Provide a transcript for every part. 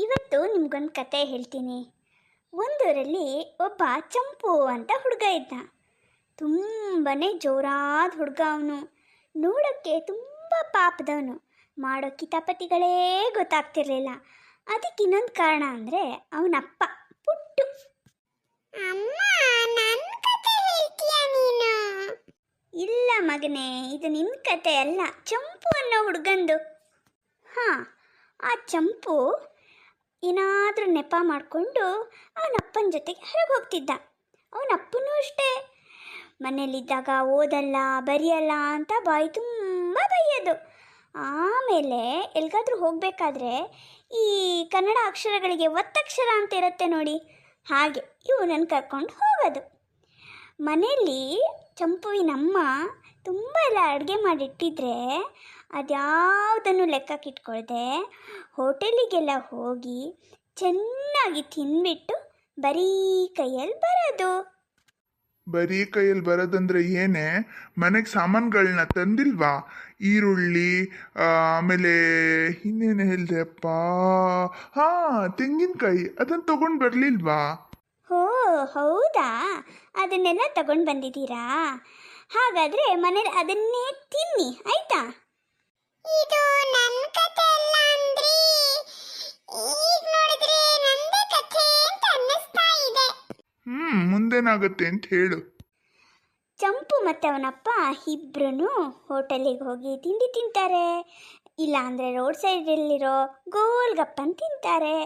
ಇವತ್ತು ನಿಮ್ಗೊಂದು ಕತೆ ಹೇಳ್ತೀನಿ. ಒಂದೂರಲ್ಲಿ ಒಬ್ಬ ಚಂಪು ಅಂತ ಹುಡುಗ ಇದ್ದ. ತುಂಬಾ ಜೋರಾದ ಹುಡುಗ ಅವನು. ನೋಡೋಕ್ಕೆ ತುಂಬ ಪಾಪದವನು. ಮಾಡೋ ಕಿತಾಪತಿಗಳೇ ಗೊತ್ತಾಗ್ತಿರ್ಲಿಲ್ಲ. ಅದಕ್ಕೆ ಇನ್ನೊಂದು ಕಾರಣ ಅಂದರೆ ಅವನಪ್ಪ ಪುಟ್ಟು. ಇಲ್ಲ ಮಗನೇ, ಇದು ನಿನ್ನ ಕತೆ ಅಲ್ಲ, ಚಂಪು ಅನ್ನೋ ಹುಡುಗಂದು. ಹಾಂ, ಆ ಚಂಪು ಏನಾದರೂ ನೆಪ ಮಾಡಿಕೊಂಡು ಅವನಪ್ಪನ ಜೊತೆಗೆ ಹೊರಗೆ ಹೋಗ್ತಿದ್ದ. ಅವನಪ್ಪನೂ ಅಷ್ಟೇ, ಮನೇಲಿದ್ದಾಗ ಓದಲ್ಲ ಬರೆಯಲ್ಲ ಅಂತ ಬಾಯಿ ತುಂಬ ಬೈಯೋದು. ಆಮೇಲೆ ಎಲ್ಲಿಗಾದ್ರೂ ಹೋಗಬೇಕಾದ್ರೆ ಈ ಕನ್ನಡ ಅಕ್ಷರಗಳಿಗೆ ಒತ್ತಕ್ಷರ ಅಂತ ಇರುತ್ತೆ ನೋಡಿ, ಹಾಗೆ ಇವನನ್ನು ಕರ್ಕೊಂಡು ಹೋಗೋದು. ಮನೆಯಲ್ಲಿ ಚಂಪುವಿನಮ್ಮ ತುಂಬ ಎಲ್ಲ ಅಡುಗೆ ಮಾಡಿಟ್ಟಿದ್ರೆ ಅದ್ಯಾವುದನ್ನು ಲೆಕ್ಕಕ್ಕಿಟ್ಕೊಳ್ದೆ ಹೋಟೆಲಿಗೆಲ್ಲ ಹೋಗಿ ಚೆನ್ನಾಗಿ ತಿಂದ್ಬಿಟ್ಟು ಬರೀ ಕೈಯಲ್ಲಿ ಬರೋದು. ಬರೀ ಕೈಯಲ್ಲಿ ಬರೋದಂದ್ರೆ ಏನೇ? ಮನೆಗೆ ಸಾಮಾನುಗಳನ್ನ ತಂದಿಲ್ವಾ? ಈರುಳ್ಳಿ, ಆಮೇಲೆ ಇನ್ನೇನು ಹೇಳಿದೆ ಅಪ್ಪ, ತೆಂಗಿನಕಾಯಿ, ಅದನ್ನು ತಗೊಂಡು ಬರಲಿಲ್ವಾ? ಓ ಹೌದಾ, ಅದನ್ನೆಲ್ಲ ತಗೊಂಡು ಬಂದಿದ್ದೀರಾ? ಹಾಗಾದರೆ ಮನೇಲಿ ಅದನ್ನೇ ತಿನ್ನಿ, ಆಯ್ತಾ? ಇದು ನನ್ನ ಕತೆ ಅಲ್ಲ ಅಂದ್ರಿ, ಈಗ ನೋಡಿದ್ರೆ ನಂದೇ ಕಥೆ ಅಂತ ಅನ್ನಿಸ್ತಾ ಇದೆ. ಮುಂದೇನಾಗುತ್ತೆ ಅಂತ ಹೇಳು. ಚಂಪು ಮತ್ತು ಅವನಪ್ಪ ಇಬ್ಬರೂ ಹೋಟೆಲಿಗೆ ಹೋಗಿ ತಿಂಡಿ ತಿಂತಾರೆ, ಇಲ್ಲಾಂದರೆ ರೋಡ್ ಸೈಡಲ್ಲಿರೋ ಗೋಲ್ಗಪ್ಪನ ತಿಂತಾರೆ.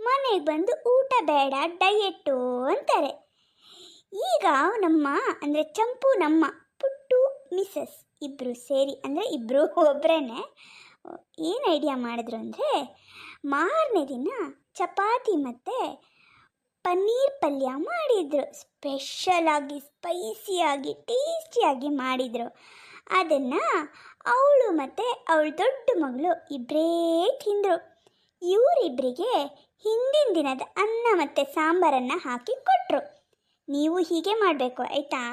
ಮನೆಗೆ ಬಂದು ಊಟ ಬೇಡ ಡಯೆಟ್ಟು ಅಂತಾರೆ. ಈಗ ನಮ್ಮ ಅಂದರೆ ಚಂಪು ನಮ್ಮ ಪುಟ್ಟು ಮಿಸಸ್ ಇಬ್ಬರು ಸೇರಿ, ಅಂದರೆ ಇಬ್ಬರು ಒಬ್ಬರೇ, ಏನು ಐಡಿಯಾ ಮಾಡಿದ್ರು ಅಂದರೆ ಮಾರನೇ ದಿನ ಚಪಾತಿ ಮತ್ತು ಪನ್ನೀರ್ ಪಲ್ಯ ಮಾಡಿದರು. ಸ್ಪೆಷಲಾಗಿ ಸ್ಪೈಸಿಯಾಗಿ ಟೇಸ್ಟಿಯಾಗಿ ಮಾಡಿದರು. ಅದನ್ನು ಅವಳು ಮತ್ತು ಅವಳ ದೊಡ್ಡ ಮಗಳು ಇಬ್ಬರೇ ತಿಂದರು. ಇವರಿಬ್ಬರಿಗೆ ಹಿಂದಿನ ದಿನದ ಅನ್ನ ಮತ್ತು ಸಾಂಬಾರನ್ನು ಹಾಕಿ ಕೊಟ್ಟರು. ನೀವು ಹೀಗೆ ಮಾಡಬೇಕು, ಆಯಿತಾ?